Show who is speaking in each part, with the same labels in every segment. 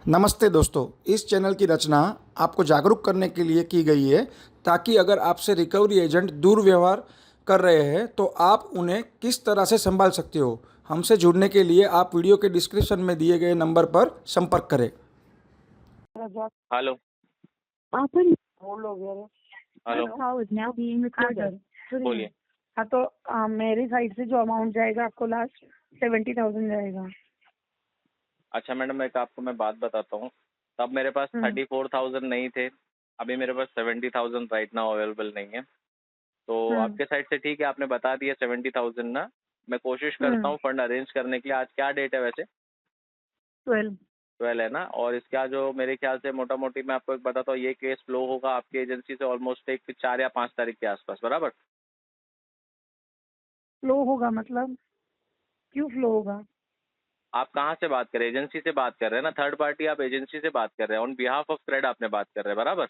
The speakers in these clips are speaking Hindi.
Speaker 1: नमस्ते दोस्तों, इस चैनल की रचना आपको जागरूक करने के लिए की गई है ताकि अगर आपसे रिकवरी एजेंट दुर्व्यवहार कर रहे हैं तो आप उन्हें किस तरह से संभाल सकते हो। हमसे जुड़ने के लिए आप वीडियो के डिस्क्रिप्शन में दिए गए नंबर पर संपर्क करें।
Speaker 2: हेलो
Speaker 3: अपन बोलोगे अरे
Speaker 2: hello
Speaker 4: call is now being recorded.
Speaker 2: बोलिए।
Speaker 3: हाँ तो मेरी साइड से जो अमाउंट जाएगा आपको लास्ट 70,000 जाएगा।
Speaker 2: अच्छा मैडम, एक आपको मैं बात बताता हूँ। तब मेरे पास 34,000 नहीं थे, अभी मेरे पास 70,000 राइट नाउ अवेलेबल नहीं है। तो आपके साइड से ठीक है, आपने बता दिया 70,000 ना। मैं कोशिश करता हूँ फंड अरेंज करने के लिए। आज क्या डेट है वैसे? 12 है ना। और इसका जो मेरे ख्याल से मोटा मोटी मैं आपको एक बताता हूँ, ये केस फ्लो होगा आपकी एजेंसी से ऑलमोस्ट एक 4 या 5 तारीख के आसपास, बराबर?
Speaker 3: फ्लो होगा मतलब क्यों फ्लो होगा?
Speaker 2: आप कहाँ से बात कर रहे हैं? एजेंसी से बात कर रहे हैं ना, थर्ड पार्टी आप एजेंसी से बात कर रहे हैं, ऑन बिहाफ ऑफ क्रेड आपने बात कर रहे हैं, बराबर?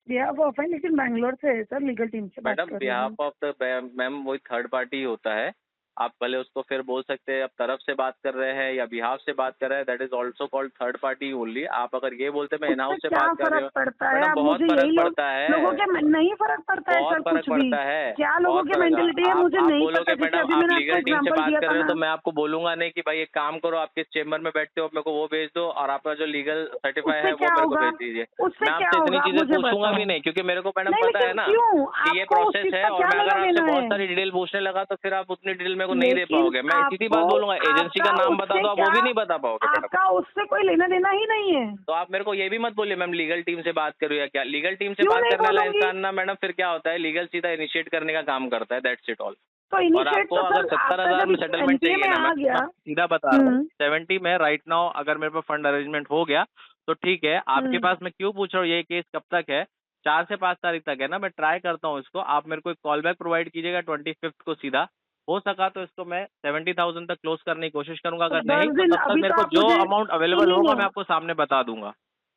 Speaker 3: बिहाफ ऑफ है लेकिन बैंगलोर से है सर, लीगल टीम से बात
Speaker 2: मैडम
Speaker 3: कर रही हूँ।
Speaker 2: बिहाफ ऑफ द मैम वही थर्ड पार्टी होता है। आप भले उसको फिर बोल सकते हैं आप तरफ से बात कर रहे हैं या बिहाफ से बात कर रहे हैं, that is also called third party only. आप अगर ये बोलते मैं इन हाउस से
Speaker 3: क्या
Speaker 2: बात कर रहे
Speaker 3: फर्क
Speaker 2: हो,
Speaker 3: पड़ता है?
Speaker 2: मैडम
Speaker 3: अब
Speaker 2: बहुत
Speaker 3: मुझे
Speaker 2: फर्क
Speaker 3: यही
Speaker 2: पड़ता है।
Speaker 3: लोगों के नहीं फर्क पड़ता है
Speaker 2: बहुत
Speaker 3: सर,
Speaker 2: फर्क
Speaker 3: कुछ भी
Speaker 2: पड़ता है।
Speaker 3: क्या लोगों
Speaker 2: बहुत
Speaker 3: की
Speaker 2: फर्क
Speaker 3: मेंटेलिटी है
Speaker 2: आप
Speaker 3: मुझे नहीं
Speaker 2: बोलोगे
Speaker 3: पता। जैसे
Speaker 2: मैडम
Speaker 3: अभी
Speaker 2: आप
Speaker 3: मैंने आपको
Speaker 2: लीगल टीम से
Speaker 3: एग्जांपल
Speaker 2: बात
Speaker 3: दिया
Speaker 2: कर
Speaker 3: था
Speaker 2: रहे हो,
Speaker 3: ना।
Speaker 2: तो मैं आपको बोलूंगा नहीं कि भाई एक काम करो, आप किस चेम्बर में बैठते हो मेरे को वो भेज दो, और आपका जो लीगल सर्टिफाई
Speaker 3: उससे
Speaker 2: है वो
Speaker 3: क्या
Speaker 2: मेरे को
Speaker 3: होगा?
Speaker 2: भेज दीजिए।
Speaker 3: उससे
Speaker 2: मैं
Speaker 3: क्या
Speaker 2: आपसे इतनी
Speaker 3: होगा आप
Speaker 2: चीजें
Speaker 3: मुझे
Speaker 2: पूछूंगा भी
Speaker 3: बताओ।
Speaker 2: नहीं, क्योंकि मेरे को मैडम
Speaker 3: नहीं
Speaker 2: पता है
Speaker 3: लेकिन
Speaker 2: ना
Speaker 3: क्यों
Speaker 2: कि ये
Speaker 3: आपको उस
Speaker 2: प्रोसेस
Speaker 3: चीज
Speaker 2: है,
Speaker 3: का
Speaker 2: और
Speaker 3: क्या
Speaker 2: मैं
Speaker 3: लेना
Speaker 2: अगर आपसे
Speaker 3: देना
Speaker 2: बहुत
Speaker 3: है?
Speaker 2: सारी डिटेल पूछने लगा तो फिर आप उतनी डिटेल मेरे को नहीं दे
Speaker 3: लेकिन
Speaker 2: पाओगे। मैं सीधी बात
Speaker 3: आपको
Speaker 2: बोलूंगा, एजेंसी का
Speaker 3: आपका
Speaker 2: नाम बता
Speaker 3: उससे
Speaker 2: दो, आप वो
Speaker 3: क्या,
Speaker 2: भी नहीं बता पाओगे मैडम।
Speaker 3: आपका उससे कोई लेना देना ही नहीं है।
Speaker 2: तो आप मेरे को ये भी मत बोलिए मैम लीगल टीम से बात करूँ या क्या। लीगल टीम से
Speaker 3: क्यों
Speaker 2: बात
Speaker 3: नहीं
Speaker 2: करने वाला
Speaker 3: बोलूंगी?
Speaker 2: इंसान ना मैडम फिर क्या होता है, लीगल सीधा इनिशिएट करने का काम करता है, दैट्स इट ऑल।
Speaker 3: तो
Speaker 2: और
Speaker 3: इनिशिएट
Speaker 2: आपको
Speaker 3: तो
Speaker 2: अगर
Speaker 3: सर
Speaker 2: 70,000
Speaker 3: आपका
Speaker 2: में
Speaker 3: जब
Speaker 2: सेटलमेंट
Speaker 3: एनपीए
Speaker 2: चाहिए
Speaker 3: में
Speaker 2: ना,
Speaker 3: आ गया।
Speaker 2: मैं सीधा बता रहा हूँ 70 में राइट नाउ अगर मेरे पास फंड अरेंजमेंट हो गया तो ठीक है। आपके पास मैं क्यों पूछ रहा हूँ, ये केस कब तक है? 4 से 5 तारीख तक है ना। मैं ट्राई करता हूँ इसको, आप मेरे को एक कॉल बैक प्रोवाइड कीजिएगा 25 को सीधा। हो सका तो इसको मैं 70,000 तक क्लोज करने की कोशिश करूंगा,
Speaker 3: तो
Speaker 2: अगर नहीं
Speaker 3: 10
Speaker 2: तो
Speaker 3: दिन
Speaker 2: तब तक
Speaker 3: अभी
Speaker 2: मेरे
Speaker 3: तो
Speaker 2: को
Speaker 3: आप
Speaker 2: जो
Speaker 3: मुझे
Speaker 2: अमाउंट अवेलेबल
Speaker 3: सुनिए
Speaker 2: होगा
Speaker 3: ना,
Speaker 2: मैं आपको सामने बता दूंगा।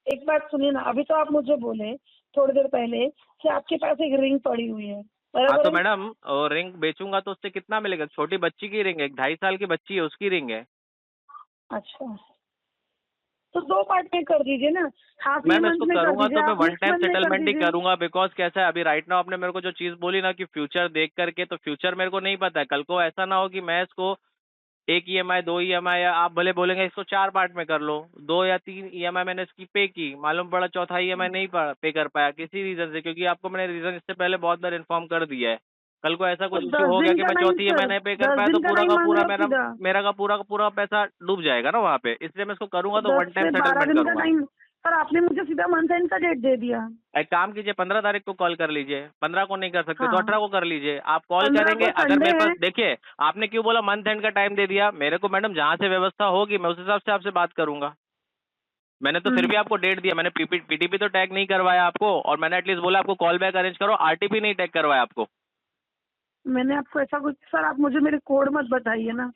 Speaker 3: एक बात सुनिए ना। अभी तो आप मुझे बोले थोड़ी देर पहले कि आपके पास एक रिंग पड़ी हुई है,
Speaker 2: हाँ
Speaker 3: बराबर
Speaker 2: तो
Speaker 3: है?
Speaker 2: मैडम रिंग बेचूंगा तो उससे कितना मिलेगा? छोटी बच्ची की रिंग है, 2.5 साल की बच्ची है, उसकी रिंग है।
Speaker 3: अच्छा तो 2 पार्ट में कर दीजिए ना, हाफ
Speaker 2: मैम
Speaker 3: मंथ
Speaker 2: इसको
Speaker 3: में कर
Speaker 2: करूंगा
Speaker 3: दीजिए,
Speaker 2: तो मैं
Speaker 3: आप
Speaker 2: वन
Speaker 3: नेक्स्ट
Speaker 2: टाइम
Speaker 3: मंथ में कर
Speaker 2: सेटलमेंट ही
Speaker 3: दीजिए।
Speaker 2: करूंगा, बिकॉज कैसा है अभी राइट नाउ आपने मेरे को जो चीज बोली ना कि फ्यूचर देख करके, तो फ्यूचर मेरे को नहीं पता है। कल को ऐसा ना हो कि मैं इसको एक ईएमआई 2 ईएमआई, या आप भले बोलेंगे इसको 4 पार्ट में कर लो, 2 या 3 ईएमआई मैंने इसकी पे की, मालूम पड़ा चौथा ईएमआई नहीं पे कर पाया किसी रीजन से, क्योंकि आपको मैंने रीजन इससे पहले बहुत बार इन्फॉर्म कर दिया है। कल को ऐसा
Speaker 3: तो
Speaker 2: कुछ इश्यू
Speaker 3: 10
Speaker 2: हो गया
Speaker 3: दिन
Speaker 2: कि
Speaker 3: का
Speaker 2: मैं
Speaker 3: टाइम
Speaker 2: चौथी ईएमआई
Speaker 3: सर,
Speaker 2: नहीं पे कर
Speaker 3: 10
Speaker 2: पाया तो
Speaker 3: दिन का
Speaker 2: पूरा
Speaker 3: टाइम
Speaker 2: का
Speaker 3: मान
Speaker 2: पूरा
Speaker 3: लो
Speaker 2: मेरा
Speaker 3: सीधा।
Speaker 2: मेरा का पूरा पैसा डूब जाएगा ना वहाँ पे, इसलिए मैं इसको करूंगा तो
Speaker 3: 10
Speaker 2: वन टाइम
Speaker 3: से 12
Speaker 2: सेटलमेंट
Speaker 3: दिन का
Speaker 2: करूंगा।
Speaker 3: टाइम सर, आपने मुझे सीधा मंथ एंड का डेट दे दिया।
Speaker 2: एक काम कीजिए 15 तारीख को कॉल कर लीजिए, 15 को नहीं कर सकते तो
Speaker 3: हाँ
Speaker 2: 18 को कर लीजिए। आप कॉल
Speaker 3: 15
Speaker 2: करेंगे
Speaker 3: को
Speaker 2: अगर
Speaker 3: संडे
Speaker 2: मेरे पास,
Speaker 3: है।
Speaker 2: देखिए आपने क्यों बोला मंथ एंड का टाइम दे दिया मेरे को, मैडम जहाँ से व्यवस्था होगी मैं उस हिसाब से आपसे बात करूंगा। मैंने तो फिर भी आपको डेट दिया, मैंने पीटीपी तो टैग नहीं करवाया आपको, और मैंने एटलीस्ट बोला आपको कॉल बैक अरेंज करो, आरटीपी नहीं टैग करवाया आपको।
Speaker 3: मैंने आपको ऐसा कुछ सर, आप मुझे मेरे कोड मत बताइए ना।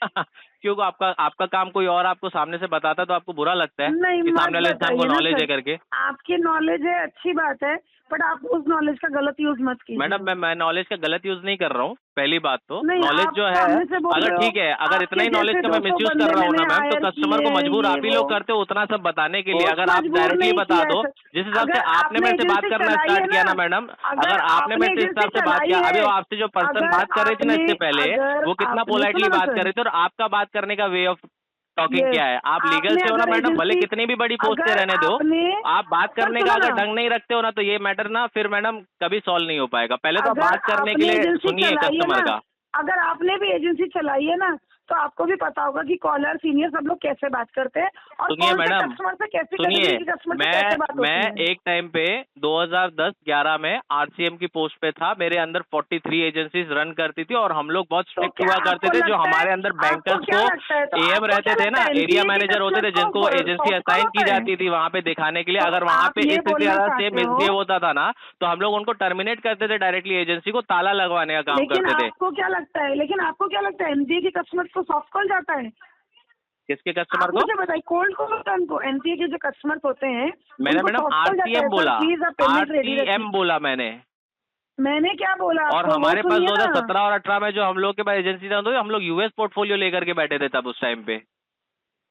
Speaker 2: क्यों? आपका आपका काम कोई और आपको सामने से बताता तो आपको बुरा लगता है
Speaker 3: नहीं
Speaker 2: कि
Speaker 3: मत
Speaker 2: सामने वाले इंसान को
Speaker 3: बताइए ना
Speaker 2: नॉलेज
Speaker 3: सर,
Speaker 2: है करके?
Speaker 3: आपकी नॉलेज है अच्छी बात है, बट आप उस नॉलेज का गलत यूज मत कीजिए।
Speaker 2: मैडम मैं नॉलेज का गलत यूज नहीं कर रहा हूँ, पहली बात तो
Speaker 3: नहीं,
Speaker 2: नॉलेज
Speaker 3: आप
Speaker 2: जो है,
Speaker 3: सामने से बोल
Speaker 2: अगर
Speaker 3: रहे हो,
Speaker 2: ठीक है अगर इतना
Speaker 3: आपके
Speaker 2: ही नॉलेज
Speaker 3: जैसे
Speaker 2: का मैं
Speaker 3: 200
Speaker 2: मिसयूज कर
Speaker 3: बंदे
Speaker 2: रहा हूँ ना
Speaker 3: मैंने
Speaker 2: मैम, तो
Speaker 3: हायर
Speaker 2: कस्टमर
Speaker 3: किए
Speaker 2: को मजबूर
Speaker 3: ये
Speaker 2: आप ही
Speaker 3: वो।
Speaker 2: लोग करते हो उतना सब बताने के लिए।
Speaker 3: कोर्स
Speaker 2: अगर आप
Speaker 3: मजबूर
Speaker 2: डायरेक्टली
Speaker 3: नहीं
Speaker 2: बता
Speaker 3: किया है
Speaker 2: दो,
Speaker 3: सर।
Speaker 2: जिस हिसाब से
Speaker 3: अगर
Speaker 2: आपने
Speaker 3: आपने
Speaker 2: मेरे से बात
Speaker 3: एजेंसी
Speaker 2: करना
Speaker 3: चलाई
Speaker 2: स्टार्ट
Speaker 3: है
Speaker 2: किया
Speaker 3: ना,
Speaker 2: ना मैडम,
Speaker 3: अगर
Speaker 2: अगर आपने
Speaker 3: आपने
Speaker 2: मेरे से इस
Speaker 3: एजेंसी
Speaker 2: हिसाब से बात
Speaker 3: चलाई
Speaker 2: किया, अभी
Speaker 3: है,
Speaker 2: वो आपसे जो पर्सन
Speaker 3: अगर
Speaker 2: बात कर रही थी ना
Speaker 3: आपने
Speaker 2: इससे पहले,
Speaker 3: अगर
Speaker 2: वो कितना
Speaker 3: आपने
Speaker 2: पोलाइटली
Speaker 3: सुनो ना
Speaker 2: बात
Speaker 3: सर,
Speaker 2: कर रही थी, और आपका बात करने का वे ऑफ टॉकिंग
Speaker 3: यस,
Speaker 2: क्या है? आप लीगल
Speaker 3: आपने
Speaker 2: से हो ना
Speaker 3: अगर
Speaker 2: मैडम, भले
Speaker 3: एजेंसी,
Speaker 2: कितनी भी बड़ी पोस्ट से
Speaker 3: अगर
Speaker 2: रहने दो,
Speaker 3: आपने
Speaker 2: आप बात
Speaker 3: सर
Speaker 2: करने का
Speaker 3: सुनो
Speaker 2: अगर
Speaker 3: ना,
Speaker 2: ढंग नहीं रखते हो ना तो ये मैटर ना फिर मैडम कभी सॉल्व नहीं हो पाएगा। पहले तो आप
Speaker 3: अगर
Speaker 2: बात करने के
Speaker 3: आपने
Speaker 2: लिए
Speaker 3: एजेंसी
Speaker 2: सुनिए
Speaker 3: चलाई है
Speaker 2: कस्टमर
Speaker 3: ना,
Speaker 2: का।
Speaker 3: अगर आपने भी एजेंसी चलाई है ना, तो आपको भी पता होगा कि कॉलर सीनियर सब लोग कैसे बात करते हैं और
Speaker 2: सुनिए
Speaker 3: कौन से
Speaker 2: मैडम,
Speaker 3: कस्टमर से कैसी
Speaker 2: सुनिए,
Speaker 3: कैटेगरी के कस्टमर से कैसे बात
Speaker 2: मैं
Speaker 3: होती है।
Speaker 2: एक टाइम पे 2010-11 में आरसीएम की पोस्ट पे था, मेरे अंदर 43 एजेंसीज रन करती थी, और हम लोग बहुत
Speaker 3: तो
Speaker 2: स्ट्रिक्ट
Speaker 3: क्या
Speaker 2: हुआ करते
Speaker 3: आपको
Speaker 2: थे। जो
Speaker 3: लगता है,
Speaker 2: हमारे अंदर
Speaker 3: आपको
Speaker 2: बैंकर्स
Speaker 3: क्या
Speaker 2: को
Speaker 3: लगता है, तो
Speaker 2: एएम
Speaker 3: आपको
Speaker 2: रहते
Speaker 3: क्या
Speaker 2: थे ना,
Speaker 3: लगता है
Speaker 2: एरिया
Speaker 3: एनपीए के
Speaker 2: मैनेजर होते थे,
Speaker 3: कस्टमर
Speaker 2: जिनको
Speaker 3: को
Speaker 2: एजेंसी
Speaker 3: सॉफ्ट कॉल
Speaker 2: असाइन की
Speaker 3: होता है?
Speaker 2: जाती थी वहां पे दिखाने के लिए,
Speaker 3: तो
Speaker 2: अगर वहां
Speaker 3: आप
Speaker 2: पे
Speaker 3: ये
Speaker 2: इस
Speaker 3: बोलना
Speaker 2: तरह से
Speaker 3: चाहते हो,
Speaker 2: मिसबिहेव होता था ना तो हम लोग उनको टर्मिनेट करते थे डायरेक्टली, एजेंसी को ताला लगवाने का काम
Speaker 3: लेकिन
Speaker 2: करते थे।
Speaker 3: आपको क्या लगता है, एनपीए के कस्टमर को सॉफ्ट कॉल जाता है?
Speaker 2: किसके कस्टमर
Speaker 3: आप
Speaker 2: को?
Speaker 3: मुझे बताइए, कोल्ड कॉल को एनपीए के जो कस्टमर्स होते हैं
Speaker 2: मैंने
Speaker 3: उनको
Speaker 2: मैडम
Speaker 3: सॉफ्ट कॉल जाता
Speaker 2: आरसीएम
Speaker 3: है? सर
Speaker 2: बोला,
Speaker 3: प्लीज आप पेमेंट रेडी रखिए।
Speaker 2: आरसीएम बोला मैंने।
Speaker 3: मैंने क्या बोला
Speaker 2: और
Speaker 3: आपको वो
Speaker 2: हमारे पास
Speaker 3: सुनिए ना।
Speaker 2: 2017 और 18 में जो हम लोग के पास एजेंसी था तो हम लोग यूएस पोर्टफोलियो लेकर के बैठे थे तब उस टाइम पे।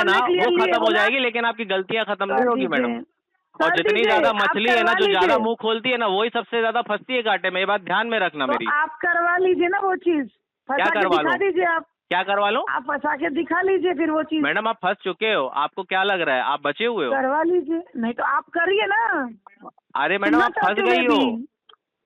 Speaker 2: है ना
Speaker 3: हमने
Speaker 2: वो
Speaker 3: clearly
Speaker 2: खत्म हो
Speaker 3: बोला।
Speaker 2: जाएगी, लेकिन आपकी गलतियां खत्म नहीं
Speaker 3: कर
Speaker 2: होगी
Speaker 3: दीजिए।
Speaker 2: मैडम।
Speaker 3: कर
Speaker 2: और जितनी
Speaker 3: दीजिए,
Speaker 2: ज्यादा
Speaker 3: आप
Speaker 2: मछली है ना,
Speaker 3: करवा
Speaker 2: जो ज्यादा
Speaker 3: लीजिए।
Speaker 2: मुंह खोलती है ना, वही सबसे ज्यादा फंसती है कांटे में। ये बात ध्यान में रखना
Speaker 3: तो
Speaker 2: मेरी।
Speaker 3: आप करवा लीजिए ना वो चीज,
Speaker 2: क्या
Speaker 3: फंसा के
Speaker 2: करवा
Speaker 3: दिखा
Speaker 2: लूं?
Speaker 3: दीजिए आप।
Speaker 2: क्या करवा लो
Speaker 3: आप फंसा के दिखा लीजिए फिर वो चीज।
Speaker 2: मैडम? आप फंस चुके हो, आपको क्या लग रहा है आप बचे हुए हो?
Speaker 3: करवा लीजिए, नहीं तो आप करिए ना।
Speaker 2: अरे मैडम
Speaker 3: सुनना
Speaker 2: आप फंस
Speaker 3: चाहती हूँ
Speaker 2: गई
Speaker 3: मैं
Speaker 2: हो।
Speaker 3: भी।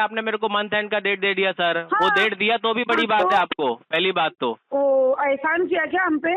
Speaker 2: आपने मेरे को मंथ एंड का डेट दे दिया सर। वो
Speaker 3: हाँ।
Speaker 2: डेट दिया तो भी बड़ी
Speaker 3: हाँ,
Speaker 2: बात
Speaker 3: तो?
Speaker 2: है आपको, पहली बात तो।
Speaker 3: ओ एहसान किया क्या हम पे?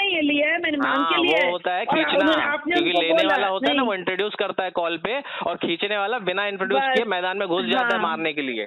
Speaker 5: नहीं है लिया है, मैंने मान के
Speaker 2: हाँ
Speaker 5: लिया
Speaker 2: वो
Speaker 5: है।
Speaker 2: होता है
Speaker 5: और
Speaker 2: खींचना,
Speaker 5: आपने
Speaker 2: क्योंकि
Speaker 5: उनको
Speaker 2: लेने
Speaker 5: बोला,
Speaker 2: वाला होता है ना,
Speaker 5: नहीं।
Speaker 2: वो इंट्रोड्यूस करता है कॉल पे, और खींचने वाला बिना इंट्रोड्यूस
Speaker 5: बस,
Speaker 2: किए मैदान में घुस जाता है
Speaker 5: हाँ।
Speaker 2: मारने के लिए।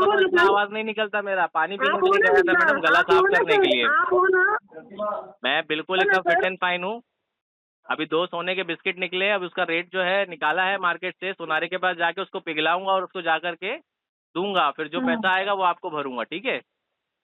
Speaker 2: करो,
Speaker 3: हो
Speaker 2: इतना
Speaker 3: ना।
Speaker 2: आवाज नहीं निकलता मेरा। पानी पीने
Speaker 3: आप
Speaker 2: के
Speaker 3: हो
Speaker 2: लिए
Speaker 3: ना
Speaker 2: गया था
Speaker 3: सर,
Speaker 2: मैडम, गला
Speaker 3: आप हो
Speaker 2: साफ
Speaker 3: ना
Speaker 2: करने के
Speaker 3: सर,
Speaker 2: लिए।
Speaker 3: आप हो ना।
Speaker 2: मैं बिल्कुल
Speaker 3: हो ना
Speaker 2: एकदम फिट
Speaker 3: सर।
Speaker 2: एंड फाइन हूँ। अभी 2 सोने के बिस्किट निकले, अब उसका रेट जो है निकाला है मार्केट से, सोनारी के पास जाके उसको पिघलाऊंगा और उसको जा करके दूंगा, फिर जो पैसा आएगा वो आपको भरूंगा, ठीक है?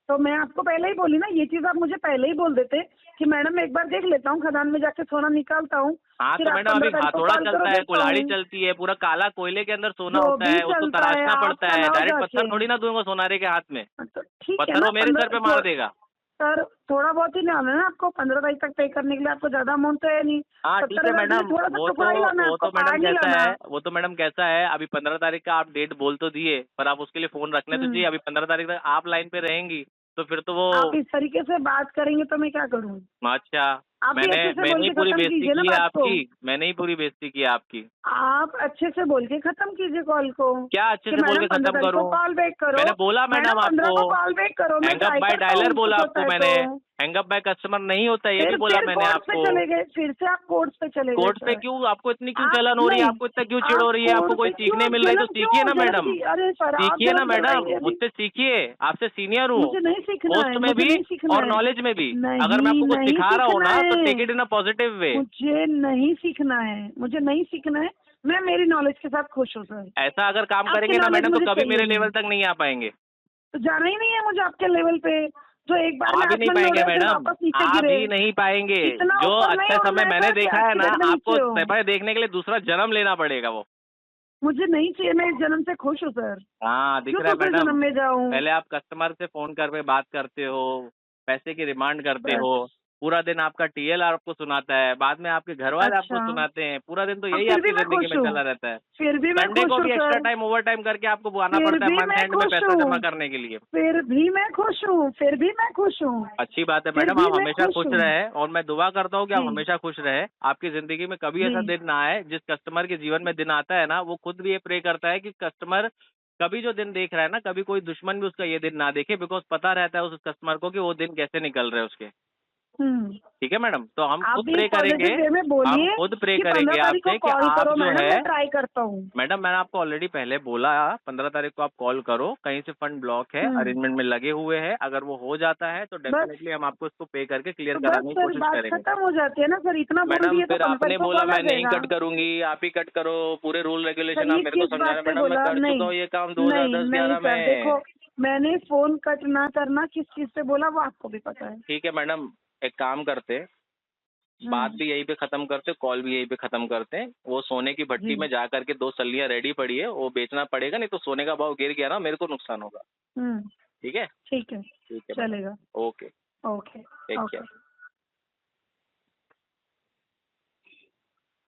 Speaker 3: तो मैं आपको पहले ही बोली ना, ये चीज आप मुझे पहले ही बोल देते कि मैडम मैं एक बार देख लेता हूँ, खदान में जाके सोना निकालता हूँ।
Speaker 2: हाँ
Speaker 3: फिर
Speaker 2: तो
Speaker 3: आप
Speaker 2: मैडम अभी
Speaker 3: 15 तारीख को
Speaker 2: हाथोड़ा
Speaker 3: कॉल करो,
Speaker 2: चलता है,
Speaker 3: देखता
Speaker 2: कुल्हाड़ी
Speaker 3: हूँ।
Speaker 2: चलती है, पूरा काला कोयले के अंदर सोना
Speaker 3: जो
Speaker 2: होता
Speaker 3: भी
Speaker 2: है, उसको
Speaker 3: चलता है,
Speaker 2: तराशना
Speaker 3: आप
Speaker 2: पड़ता है,
Speaker 3: चलाओ
Speaker 2: डायरेक्ट पत्थर
Speaker 3: जाके।
Speaker 2: थोड़ी ना दूंगा सोनारी के हाथ में,
Speaker 3: तो ठीक है
Speaker 2: पत्थर
Speaker 3: ना,
Speaker 2: वो मेरे सर पे मार देगा।
Speaker 3: सर थोड़ा बहुत ही लाना है ना आपको, 15 तारीख तक पे करने के लिए। आपको ज्यादा अमाउंट तो है नहीं।
Speaker 2: हाँ ठीक है
Speaker 3: 70,000 के लिए
Speaker 2: मैडम,
Speaker 3: थोड़ा सा टुकड़ा ही लाना है
Speaker 2: वो
Speaker 3: आपको,
Speaker 2: तो मैडम
Speaker 3: पहाड़ नहीं
Speaker 2: कैसा
Speaker 3: लाना।
Speaker 2: है, वो तो मैडम कैसा है, अभी 15 तारीख का आप डेट बोल तो दिए, पर आप उसके लिए फोन रखने तो चाहिए। अभी 15 तारीख तक आप लाइन पे रहेंगी तो फिर तो वो
Speaker 3: आप इस तरीके से बात करेंगे तो मैं क्या करूँ?
Speaker 2: अच्छा,
Speaker 3: आप भी अच्छे से
Speaker 2: मैंने
Speaker 3: बोल
Speaker 2: ही
Speaker 3: के
Speaker 2: पूरी
Speaker 3: खत्म
Speaker 2: बेइज्जती
Speaker 3: कीजिए ना
Speaker 2: की है
Speaker 3: बात को।
Speaker 2: आपकी, मैंने ही पूरी बेइज्जती की है आपकी।
Speaker 3: आप अच्छे से बोल के खत्म कीजिए कॉल को।
Speaker 2: क्या अच्छे
Speaker 3: कि
Speaker 2: से बोल
Speaker 3: मैडम
Speaker 2: के
Speaker 3: 15
Speaker 2: खत्म
Speaker 3: तारीख को
Speaker 2: करूं?
Speaker 3: कॉल बैक करो।
Speaker 2: मैंने बोला मैडम
Speaker 3: 15
Speaker 2: आपको,
Speaker 3: को कॉल बैक करो, मैं
Speaker 2: हैंग अप
Speaker 3: ट्राई
Speaker 2: बाय
Speaker 3: करता
Speaker 2: डायलर
Speaker 3: हूँ,
Speaker 2: बोला
Speaker 3: कुछ
Speaker 2: आपको
Speaker 3: होता है
Speaker 2: मैंने,
Speaker 3: तो।
Speaker 2: हैंग अप बाय कस्टमर नहीं होता, ये भी बोला मैंने
Speaker 3: कोर्ट पे
Speaker 2: आपको।
Speaker 3: चले गए, फिर से आप कोर्ट पे चले गए
Speaker 2: कोर्ट पे
Speaker 3: सर।
Speaker 2: क्यों, आपको इतनी क्यों
Speaker 3: आप
Speaker 2: जलन हो रही है,
Speaker 3: नहीं,
Speaker 2: आपको इतना क्यों चिढ़ हो
Speaker 3: आप
Speaker 2: रही है, आपको
Speaker 3: कोर्ट
Speaker 2: कोई
Speaker 3: पे क्यों
Speaker 2: सीखने मिल रही है तो
Speaker 3: जलन,
Speaker 2: सीखिए ना
Speaker 3: क्यों जलन
Speaker 2: मैडम,
Speaker 3: की? अरे सर आप
Speaker 2: सीखिए ना
Speaker 3: जलन
Speaker 2: मैडम,
Speaker 3: करवाएंगे अभी।
Speaker 2: मुझसे सीखिए, आपसे सीनियर हूँ,
Speaker 3: मुझे नहीं सीखना
Speaker 2: पोस्ट
Speaker 3: है,
Speaker 2: में
Speaker 3: मुझे
Speaker 2: भी
Speaker 3: नहीं सीखना
Speaker 2: और
Speaker 3: है।
Speaker 2: नॉलेज में भी।
Speaker 3: नहीं,
Speaker 2: अगर मैं आपको कुछ
Speaker 3: नहीं
Speaker 2: सिखा रहा हूँ
Speaker 3: सीखना
Speaker 2: ना तो
Speaker 3: है।
Speaker 2: Take it in a positive way.
Speaker 3: मुझे नहीं सीखना है, मुझे नहीं सीखना है। मैं मेरी नॉलेज के साथ खुश हूँ सर।
Speaker 2: ऐसा अगर काम
Speaker 3: आपकी
Speaker 2: करेंगे ना
Speaker 3: knowledge
Speaker 2: मैडम तो
Speaker 3: मुझे
Speaker 2: कभी मेरे
Speaker 3: चाहिए
Speaker 2: लेवल
Speaker 3: नहीं।
Speaker 2: तक नहीं आ पाएंगे।
Speaker 3: तो जाना ही नहीं है मुझे आपके लेवल पे। जो एक बार
Speaker 2: आ
Speaker 3: में
Speaker 2: भी नहीं
Speaker 3: आसमान में
Speaker 2: पाएंगे
Speaker 3: उड़े फिर
Speaker 2: मैडम,
Speaker 3: वापस नीचे
Speaker 2: आ
Speaker 3: गिरे।
Speaker 2: भी नहीं पाएंगे।
Speaker 3: इतना
Speaker 2: जो
Speaker 3: ऊपर नहीं
Speaker 2: अच्छा
Speaker 3: उड़ना
Speaker 2: समय
Speaker 3: है
Speaker 2: मैंने
Speaker 3: सर कि
Speaker 2: देखा है ना,
Speaker 3: एक्सीडेंट में
Speaker 2: आपको
Speaker 3: नीचे हो।
Speaker 2: समय देखने के लिए दूसरा जन्म लेना पड़ेगा वो।
Speaker 3: मुझे नहीं चाहिए, मैं इस जन्म से खुश हूँ सर।
Speaker 2: हाँ दिख
Speaker 3: क्यों
Speaker 2: रहा है
Speaker 3: दूसरे
Speaker 2: मैडम,
Speaker 3: जन्म में जाऊँ?
Speaker 2: पहले आप कस्टमर से फोन कर बात करते हो, पैसे की डिमांड करते
Speaker 3: बस।
Speaker 2: हो, पूरा दिन आपका टीएल आपको सुनाता है, बाद में आपके घर वाले आपको
Speaker 3: अच्छा,
Speaker 2: सुनाते हैं, पूरा दिन तो
Speaker 3: अब
Speaker 2: यही
Speaker 3: फिर भी
Speaker 2: आपकी
Speaker 3: मैं
Speaker 2: जिंदगी
Speaker 3: खुश
Speaker 2: में
Speaker 3: हूँ।
Speaker 2: चला रहता है।
Speaker 3: फिर भी मैं
Speaker 2: संडे
Speaker 3: खुश
Speaker 2: को
Speaker 3: हूँ
Speaker 2: भी extra
Speaker 3: sir.
Speaker 2: Time over time करके आपको आना
Speaker 3: फिर
Speaker 2: पड़ता है
Speaker 3: भी
Speaker 2: मंथ
Speaker 3: मैं
Speaker 2: एंड में
Speaker 3: खुश
Speaker 2: पैसा जमा
Speaker 3: हूँ।
Speaker 2: करने के लिए।
Speaker 3: फिर भी मैं खुश हूँ, फिर भी मैं खुश हूँ।
Speaker 2: अच्छी बात है
Speaker 3: फिर
Speaker 2: मैडम,
Speaker 3: भी
Speaker 2: आप
Speaker 3: मैं
Speaker 2: हमेशा
Speaker 3: खुश
Speaker 2: खुश
Speaker 3: हूँ।
Speaker 2: रहे और मैं दुआ करता हूँ कि आप
Speaker 3: जी
Speaker 2: हमेशा खुश रहे। आपकी जिंदगी में कभी ऐसा
Speaker 3: जी
Speaker 2: दिन ना आए, जिस कस्टमर के जीवन में दिन आता है ना, वो खुद भी ये प्रे करता है कि कस्टमर कभी जो दिन देख रहा है ना, कभी कोई दुश्मन भी उसका ये दिन ना देखे, बिकॉज पता रहता है उस कस्टमर को कि वो दिन कैसे निकल रहे हैं उसके। ठीक है मैडम, तो हम
Speaker 3: आप
Speaker 2: खुद
Speaker 3: भी
Speaker 2: प्रे करेंगे,
Speaker 3: पॉजिटिव वे में
Speaker 2: हम
Speaker 3: बोलिए
Speaker 2: खुद प्रे
Speaker 3: कि 15
Speaker 2: करेंगे
Speaker 3: तारीख को
Speaker 2: आपसे कि
Speaker 3: कॉल
Speaker 2: आप
Speaker 3: करो
Speaker 2: जो
Speaker 3: मैडम,
Speaker 2: है,
Speaker 3: मैं ट्राई करता हूँ।
Speaker 2: मैडम मैंने आपको ऑलरेडी पहले बोला 15 तारीख को आप कॉल करो, कहीं से फंड ब्लॉक है, अरेंजमेंट में लगे हुए हैं, अगर वो हो जाता है तो
Speaker 3: बस,
Speaker 2: डेफिनेटली हम आपको इसको पे करके क्लियर
Speaker 3: तो बस
Speaker 2: कराने की
Speaker 3: सर
Speaker 2: कोशिश
Speaker 3: बात
Speaker 2: करेंगे।
Speaker 3: खत्म हो जाती है ना सर, इतना बोल
Speaker 2: मैडम
Speaker 3: दिए तो
Speaker 2: फिर
Speaker 3: 15
Speaker 2: आपने
Speaker 3: तारीख को
Speaker 2: बोला
Speaker 3: कॉल आ
Speaker 2: मैं नहीं
Speaker 3: जाएगा।
Speaker 2: कट करूंगी, आप ही कट करो, पूरे रूल
Speaker 3: सर
Speaker 2: रेगुलेशन आप
Speaker 3: ये
Speaker 2: मेरे को
Speaker 3: किस
Speaker 2: समझा
Speaker 3: बात
Speaker 2: रहे।
Speaker 3: पे
Speaker 2: मैडम मैं
Speaker 3: बोला?
Speaker 2: कर
Speaker 3: नहीं
Speaker 2: चुका हूँ ये काम
Speaker 3: नहीं
Speaker 2: 2010-11
Speaker 3: सर, देखो
Speaker 2: में।
Speaker 3: मैंने फोन कट ना करना किस चीज पे बोला वो आपको भी पता है।
Speaker 2: ठीक है मैडम, एक काम करते, बात भी यहीं पे खत्म करते, कॉल भी यहीं पे खत्म करते हैं। वो सोने की भट्टी
Speaker 3: जी
Speaker 2: में जा करके 2 सल्लियाँ रेडी पड़ी है, वो बेचना पड़ेगा, नहीं तो सोने का भाव गिर गया ना मेरे को नुकसान होगा।
Speaker 3: हम्म
Speaker 2: ठीक है?
Speaker 3: ठीक है,
Speaker 2: ठीक है मैडम,
Speaker 3: चलेगा।
Speaker 2: Okay,
Speaker 3: okay
Speaker 2: take
Speaker 3: okay.
Speaker 2: Care.